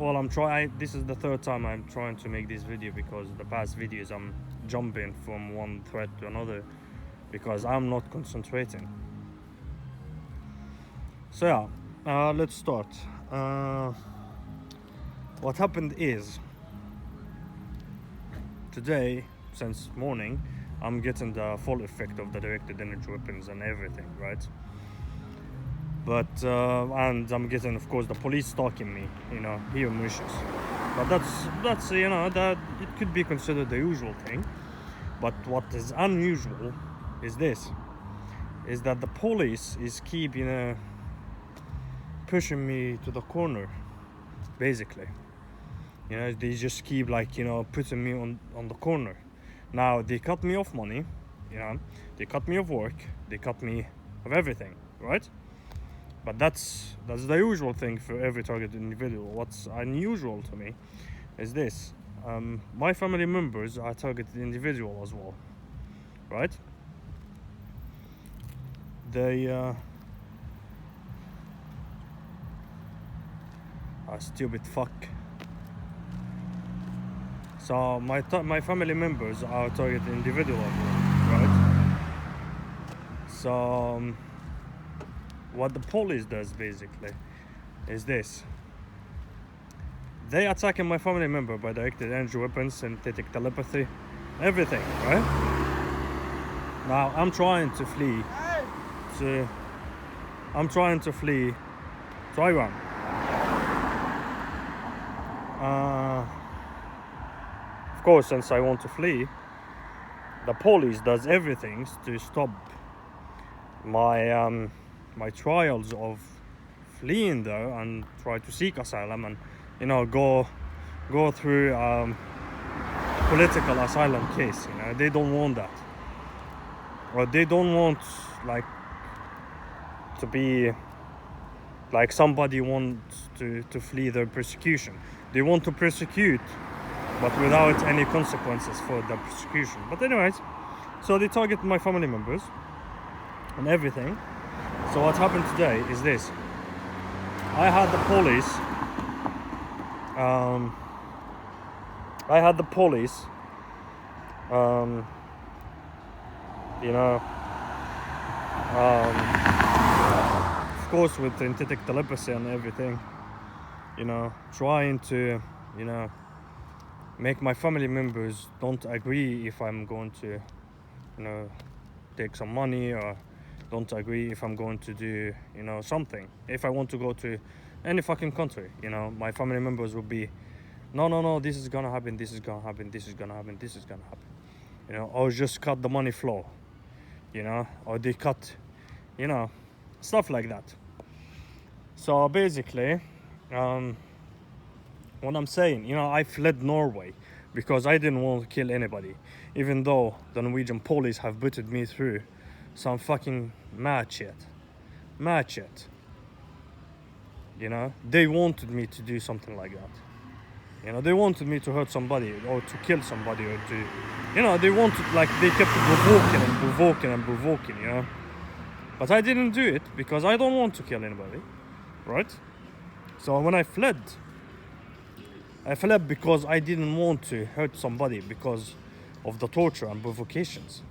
well, this is the third time I'm trying to make this video, because the past videos I'm jumping from one thread to another because I'm not concentrating. So yeah, let's start. What happened is, today, since morning, I'm getting the full effect of the directed energy weapons and everything, right? But and I'm getting, of course, the police stalking me, here in Mauritius. But that's that it could be considered the usual thing. But what is unusual is that the police is keep pushing me to the corner, basically. They just keep putting me on the corner. Now they cut me off money, they cut me off work, they cut me of everything, right? But that's the usual thing for every targeted individual. What's unusual to me is this: my family members are targeted individual as well, right? They stupid fuck. So my family members are targeted individual as well, right? So what the police does basically is this: they attacking my family member by directed energy weapons, synthetic telepathy, everything, right? Now I'm trying to flee to Iran. Of course, since I want to flee, the police does everything to stop my trials of fleeing there and try to seek asylum and go through political asylum case. They don't want that, or they don't want to be like somebody wants to flee their persecution. They want to persecute, but without any consequences for the persecution. But anyways, so they target my family members and everything. So what happened today is this: I had the police of course, with synthetic telepathy and everything, trying to make my family members don't agree if I'm going to take some money, or don't agree if I'm going to do something. If I want to go to any fucking country, my family members will be no, this is gonna happen, this is gonna happen, this is gonna happen, this is gonna happen, or just cut the money flow, or they cut stuff like that. So basically, what I'm saying, I fled Norway because I didn't want to kill anybody, even though the Norwegian police have butted me through some fucking mad shit. They wanted me to do something like that. They wanted me to hurt somebody or to kill somebody, or to, they wanted, they kept provoking. But I didn't do it because I don't want to kill anybody, right? So when I fled because I didn't want to hurt somebody because of the torture and provocations.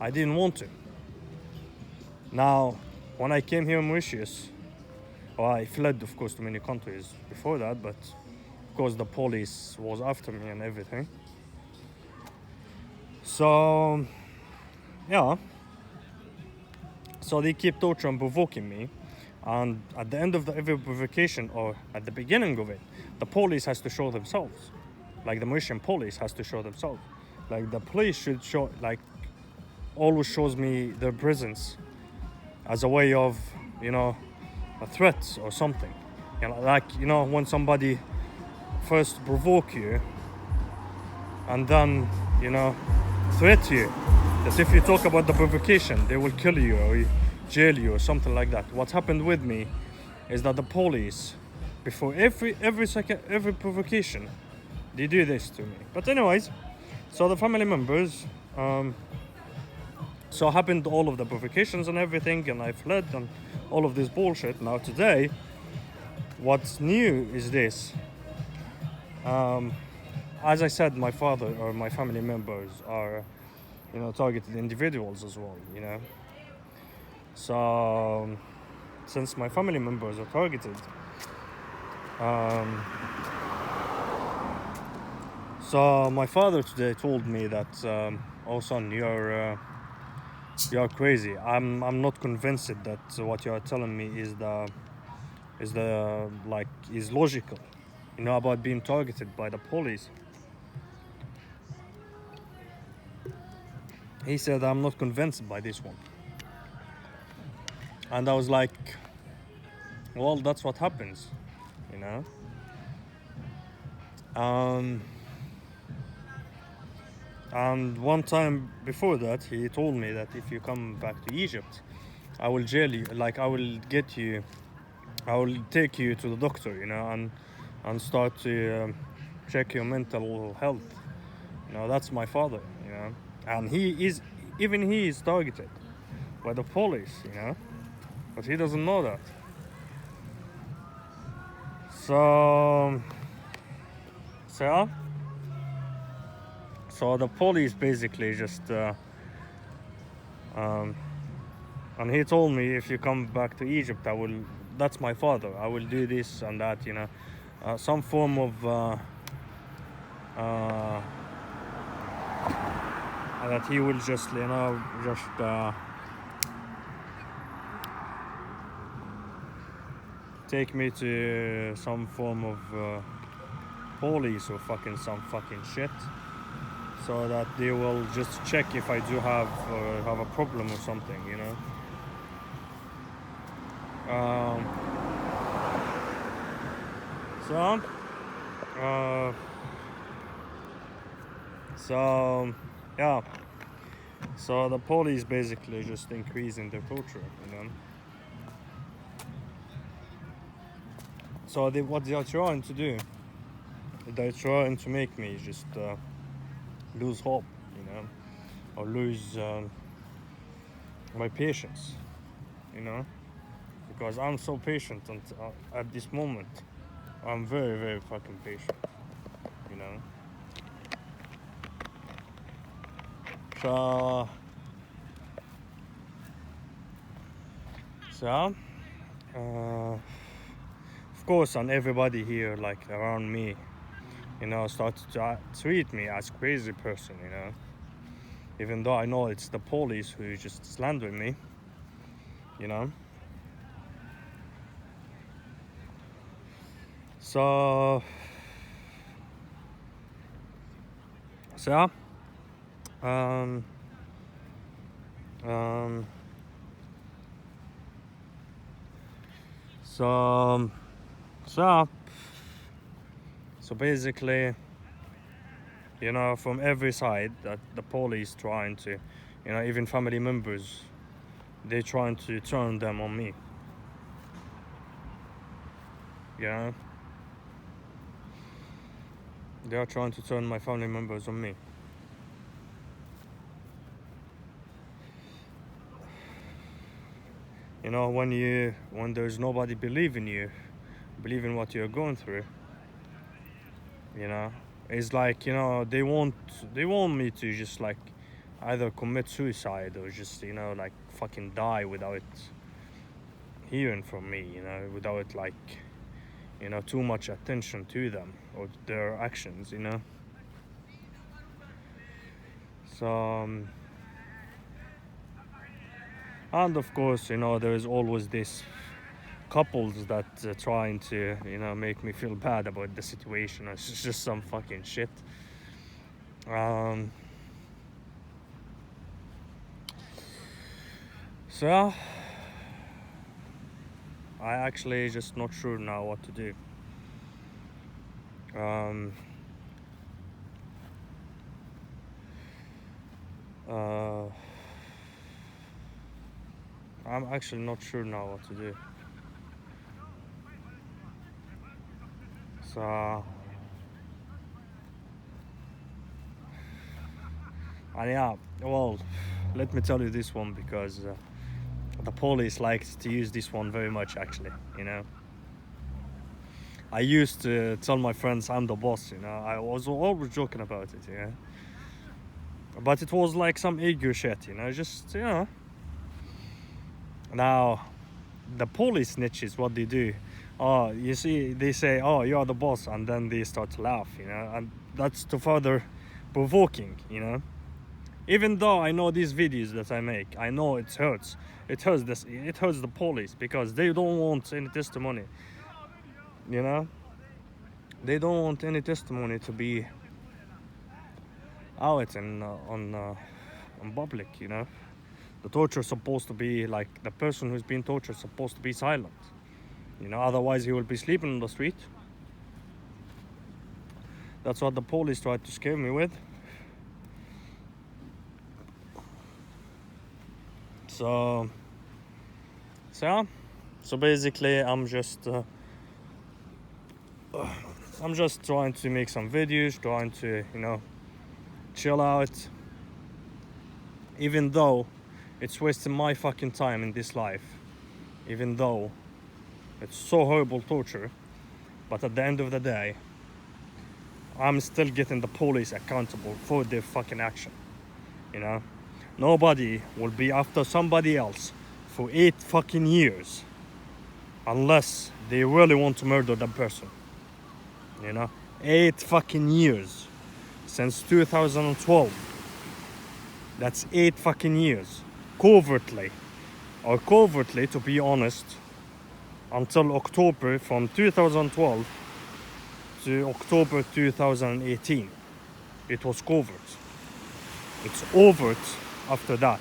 I didn't want to. Now, when I came here in Mauritius, I fled, of course, to many countries before that, but of course the police was after me and everything. So, yeah. So they keep torturing and provoking me. And at the end of every provocation, or at the beginning of it, the police has to show themselves. The Mauritian police has to show themselves. The police should show, always shows me their presence as a way of, a threat or something. When somebody first provoke you and then, threat you, that if you talk about the provocation, they will kill you or jail you or something like that. What happened with me is that the police, before every provocation, they do this to me. But anyways, so the family members, so happened all of the provocations and everything, and I fled and all of this bullshit. Now today, what's new is this: As I said, my father or my family members are, targeted individuals as well, So, since my family members are targeted, um, so my father today told me that, oh son, you're crazy. I'm not convinced that what you are telling me is logical, about being targeted by the police. He said I'm not convinced by this one, and I was like, well, that's what happens, you know. Um, and one time before that, he told me that if you come back to Egypt, I will jail you. Like I will take you to the doctor, and start to check your mental health. That's my father, and he is targeted by the police, but he doesn't know that. So, so, so the police basically just, and he told me if you come back to Egypt, that's my father. I will do this and that, some form of, that he will just, take me to some form of police or some fucking shit, so that they will just check if I do have a problem or something, So, so yeah. So the police basically just increasing the torture, So what they are trying to do, they're trying to make me just lose hope, or lose my patience, because I'm so patient, and at this moment, I'm very, very fucking patient, you know. So, of course, and everybody here, like around me, started to treat me as crazy person, even though I know it's the police who just slandering me, So, yeah. Um, um, so, so, so basically, from every side, that the police trying to, even family members, they trying to turn them on me. They are trying to turn my family members on me. When there's nobody believing what you're going through, it's like, they want me to just like either commit suicide or just, like fucking die without hearing from me, without like, too much attention to them or their actions, So, and of course, there is always this couples that trying to, make me feel bad about the situation. It's just some fucking shit. So, I actually just not sure now what to do. I'm actually not sure now what to do. So, and yeah, well, let me tell you this one, because the police likes to use this one very much, actually, I used to tell my friends I'm the boss, you know. I was always joking about it, yeah. But it was like some ego shit, you know, just, you know. Now, the police snitches, what they do, oh, you see, they say, oh, you are the boss, and then they start to laugh, you know, and that's to further provoking, you know. Even though I know these videos that I make, I know it hurts. It hurts the police because they don't want any testimony, you know. They don't want any testimony to be out in on public, you know. The torture is supposed to be like the person who's being tortured is supposed to be silent, you know. Otherwise, he will be sleeping on the street. That's what the police tried to scare me with. So yeah. So basically, I'm just trying to make some videos, trying to, you know, chill out. Even though it's wasting my fucking time in this life, even though it's so horrible torture, but at the end of the day, I'm still getting the police accountable for their fucking action, you know. Nobody will be after somebody else for 8 fucking years unless they really want to murder that person, you know. 8 fucking years since 2012. That's 8 fucking years covertly, to be honest, until October from 2012 to October 2018. It was covert. It's overt after that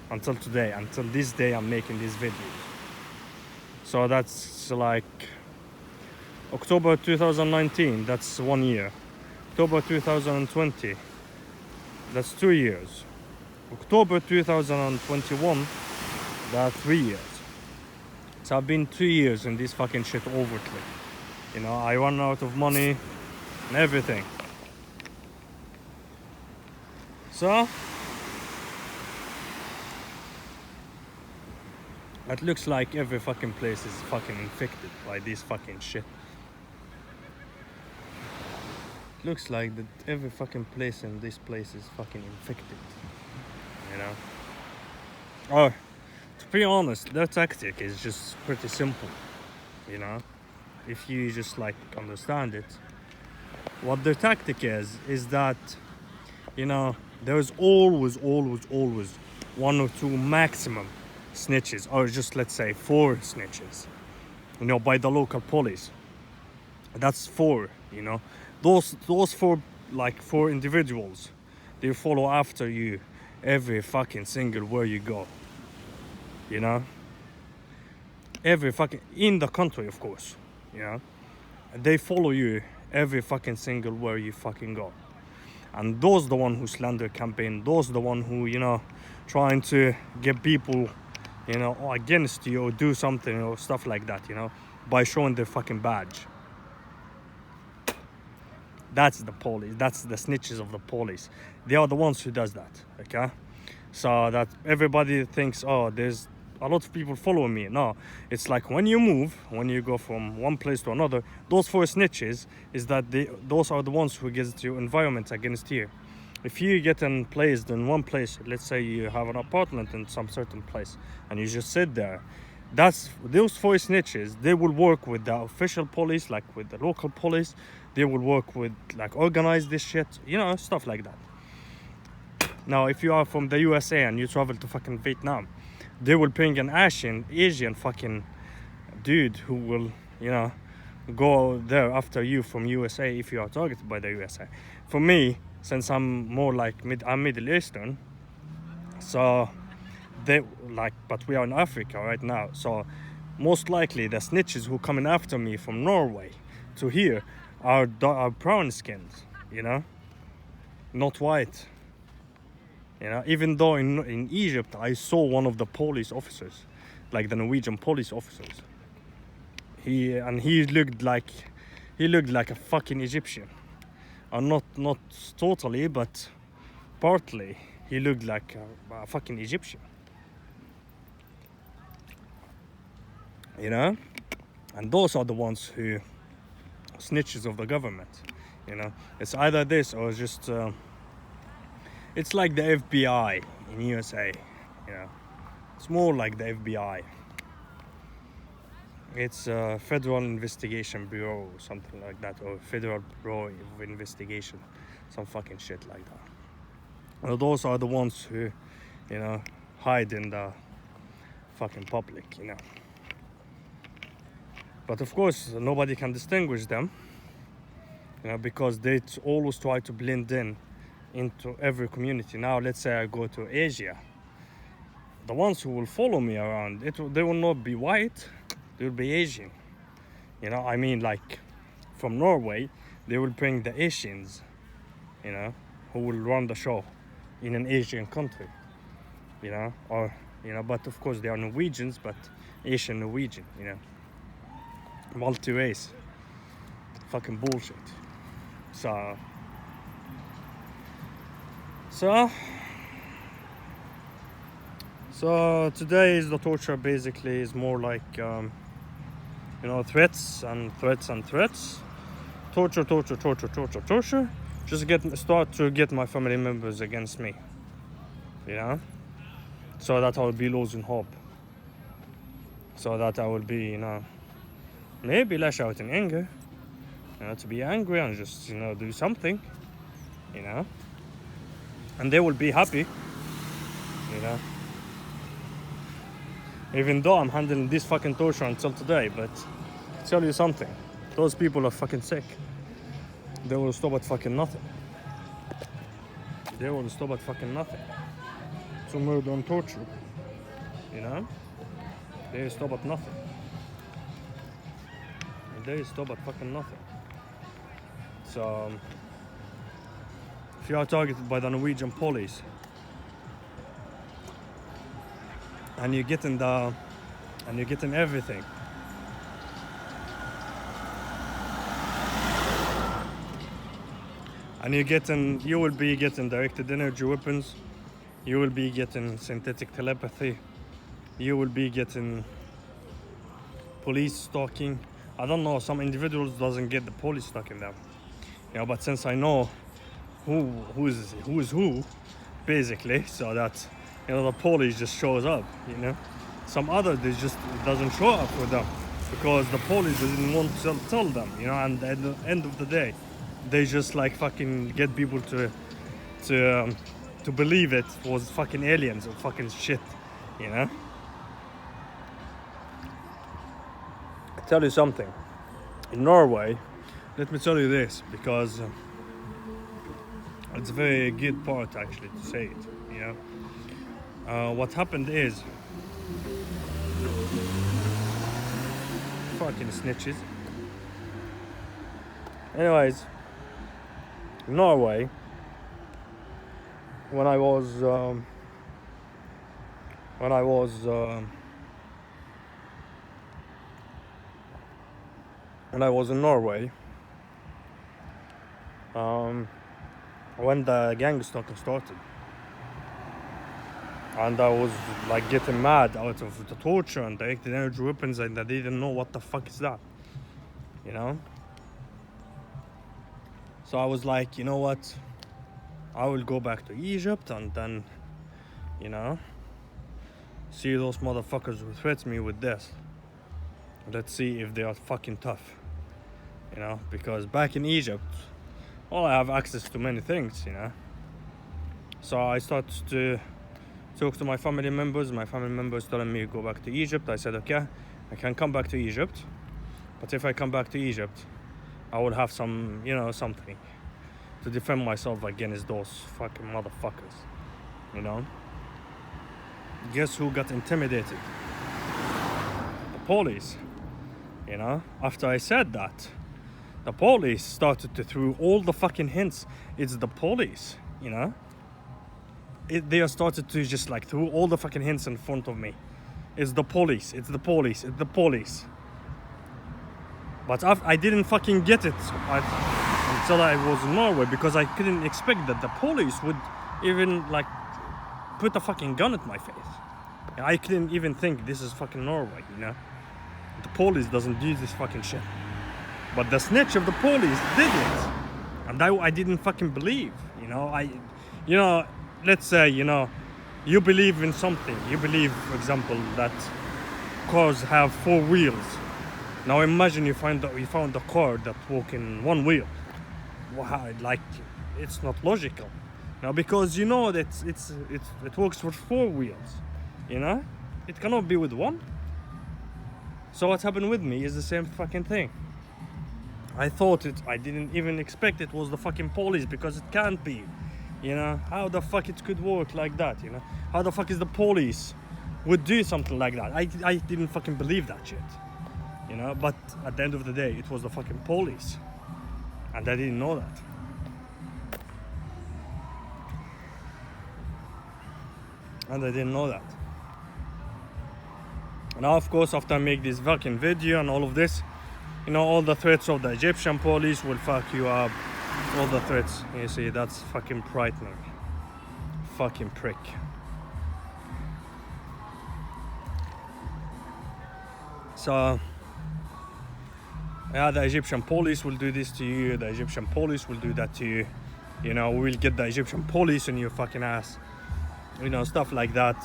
until today, until this day I'm making this video. So that's like October 2019, that's 1 year. October 2020, that's 2 years. October 2021, that's 3 years. So I've been 2 years in this fucking shit overtly. You know, I run out of money and everything. So it looks like every fucking place is fucking infected by this fucking shit. It looks like that every fucking place in this place is fucking infected, you know. Oh, to be honest, their tactic is just pretty simple, you know. If you just like understand it, what their tactic is that, you know, there's always 1 or 2 maximum snitches, or just let's say 4 snitches, you know, by the local police. That's 4, you know. Those 4, like 4 individuals, they follow after you every fucking single where you go, you know. Every fucking, in the country, of course, you know. They follow you every fucking single where you fucking go. And those the one who slander campaign, those the one who, you know, trying to get people, you know, against you or do something or stuff like that, you know, by showing their fucking badge. That's the police. That's the snitches of the police. They are the ones who does that, okay? So that everybody thinks, oh, there's a lot of people following me. No, it's like when you move, when you go from one place to another, those 4 snitches is that those are the ones who get your environment against you. If you get placed in one place, let's say you have an apartment in some certain place and you just sit there, that's those 4 snitches. They will work with the official police, like with the local police. They will work with, like, organize this shit, you know, stuff like that. Now, if you are from the USA and you travel to fucking Vietnam, they will bring an Asian fucking dude who will, you know, go there after you from USA if you are targeted by the USA. For me, since I'm more like I'm Middle Eastern, so they like, but we are in Africa right now, so most likely the snitches who coming after me from Norway to here are brown skinned, you know, not white. You know, even though in Egypt I saw one of the police officers, like the Norwegian police officers. He looked like a fucking Egyptian. Not totally, but partly he looked like a fucking Egyptian. You know? And those are the ones who snitches of the government. You know, it's either this or just it's like the FBI in USA. You know, it's more like the FBI. It's Federal Investigation Bureau, something like that, or Federal Bureau of Investigation, some fucking shit like that. Well, those are the ones who, you know, hide in the fucking public, you know. But of course, nobody can distinguish them, you know, because they always try to blend in into every community. Now, let's say I go to Asia. The ones who will follow me around, they will not be white, they will be Asian. You know, I mean, like, from Norway, they will bring the Asians, you know, who will run the show in an Asian country, you know, or, you know, but of course they are Norwegians, but Asian Norwegian, you know, multi-race, fucking bullshit. So today is the torture basically is more like, you know, threats and threats and threats. Torture. Just start to get my family members against me, you know, so that I will be losing hope. So that I will be, you know, maybe lash out in anger, you know, to be angry and just, you know, do something, you know, and they will be happy, you know. Even though I'm handling this fucking torture until today, but I'll tell you something, those people are fucking sick. They will stop at fucking nothing. They will stop at fucking nothing. To murder and torture, you know? They stop at nothing. They stop at fucking nothing. So, if you are targeted by the Norwegian police, and you're getting everything, and you will be getting directed energy weapons, you will be getting synthetic telepathy, you will be getting police stalking. I don't know, some individuals doesn't get the police stalking them, you know, but since I know who is who, basically, so that, you know, the police just shows up, you know. Some other, they just doesn't show up for them because the police doesn't want to tell them, you know, and at the end of the day, they just like fucking get people to believe it was fucking aliens or fucking shit, you know. I'll tell you something. In Norway, let me tell you this, because it's a very good part actually to say it, you know. What happened is, fucking snitches. Anyways, in Norway, when I was in Norway, when the gang stalking started, and I was like getting mad out of the torture and directed energy weapons, and I didn't know what the fuck is that, you know. So I was like, you know what, I will go back to Egypt and then, you know, see those motherfuckers who threaten me with this. Let's see if they are fucking tough, you know, because back in Egypt, well, I have access to many things, you know. So I started to talk to my family members. My family members telling me to go back to Egypt. I said, okay, I can come back to Egypt, but if I come back to Egypt, I will have some, you know, something to defend myself against those fucking motherfuckers, you know. Guess who got intimidated? The police, you know. After I said that, the police started to throw all the fucking hints. It's the police, you know. They started to just like throw all the fucking hints in front of me. It's the police, it's the police, it's the police. But I didn't fucking get it until I was in Norway, because I couldn't expect that the police would even like put a fucking gun at my face. I couldn't even think this is fucking Norway, you know. The police doesn't do this fucking shit. But the snitch of the police did it. And I didn't fucking believe, you know. Let's say, you believe in something. You believe, for example, that cars have 4 wheels. Now imagine you found a car that walks in 1 wheel. Wow, it's not logical. Now, because you know that it works with 4 wheels, it cannot be with 1. So what happened with me is the same fucking thing. I didn't even expect it was the fucking police, because it can't be. How the fuck it could work like that, How the fuck is the police would do something like that? I didn't fucking believe that shit, But at the end of the day, it was the fucking police. And I didn't know that. Now, of course, after I make this fucking video and all of this, all the threats of the Egyptian police will fuck you up. All the threats. You see, that's fucking frightening. Fucking prick. So, yeah, the Egyptian police will do this to you. The Egyptian police will do that to you. We will get the Egyptian police on your fucking ass. Stuff like that.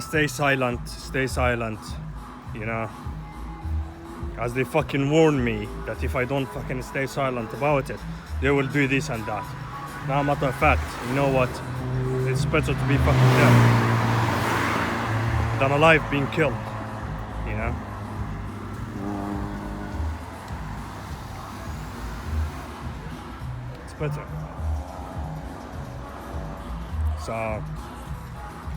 Stay silent. As they fucking warned me that if I don't fucking stay silent about it, they will do this and that. Now, matter of fact, you know what? It's better to be fucking dead than alive being killed. It's better. So,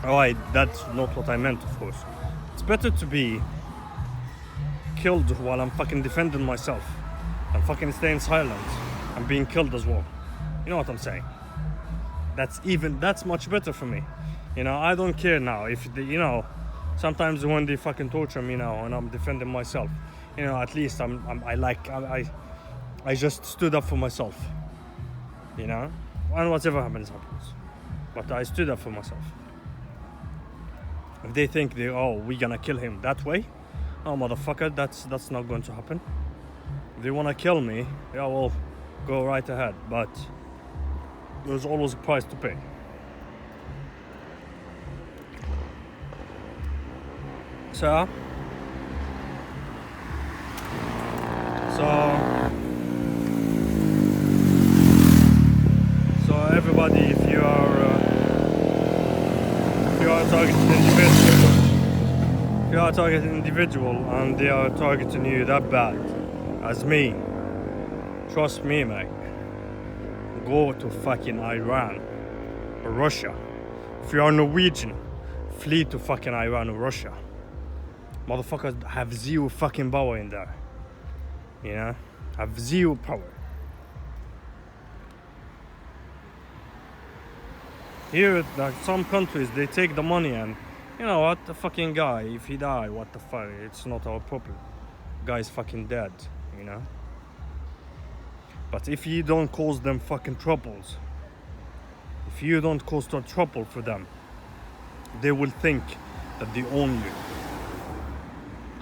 alright, that's not what I meant, of course. It's better to be killed while I'm fucking defending myself and fucking staying silent and being killed as well. You know what I'm saying? That's much better for me. I don't care now if sometimes when they fucking torture me now and I'm defending myself, at least I just stood up for myself, and whatever happens. But I stood up for myself. If they think we're gonna kill him that way, oh motherfucker, that's not going to happen. If they wanna kill me, yeah, well, go right ahead, but there's always a price to pay. So everybody, if you are targeting individual and they are targeting you that bad as me, trust me, mate, go to fucking Iran or Russia. If you are Norwegian, flee to fucking Iran or Russia. Motherfuckers have 0 fucking power in there, have 0 power. Here, like some countries, they take the money and, what, the fucking guy, if he die, what the fuck, it's not our problem. Guy's fucking dead, But if you don't cause them fucking troubles, if you don't cause trouble for them, they will think that they own you.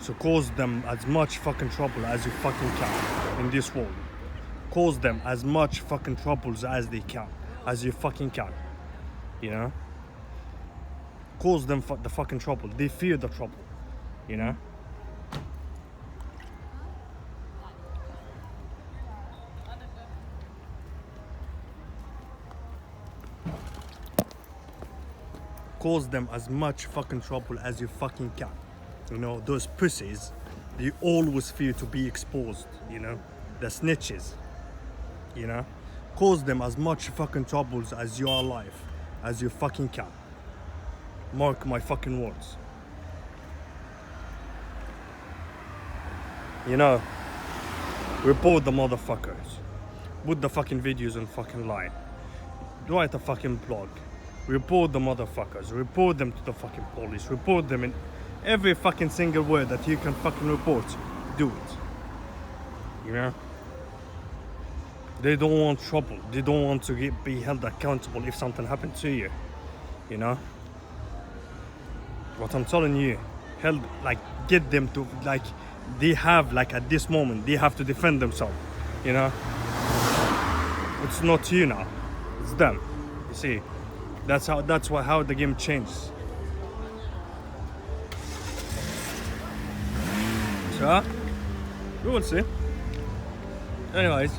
So cause them as much fucking trouble as you fucking can in this world. Cause them as much fucking troubles as they can, as you fucking can. Cause them the fucking trouble. They fear the trouble, Cause them as much fucking trouble as you fucking can. Those pussies, they always fear to be exposed, The snitches, Cause them as much fucking troubles as you are alive as you fucking can. Mark my fucking words. Report the motherfuckers. Put the fucking videos on fucking line. Write a fucking blog. Report the motherfuckers. Report them to the fucking police. Report them in every fucking single word that you can fucking report. Do it. They don't want trouble. They don't want to be held accountable if something happened to you. What I'm telling you, get them to they have, like at this moment, they have to defend themselves. You know, it's not you now, it's them. You see, how the game changes. So we will see. Anyways.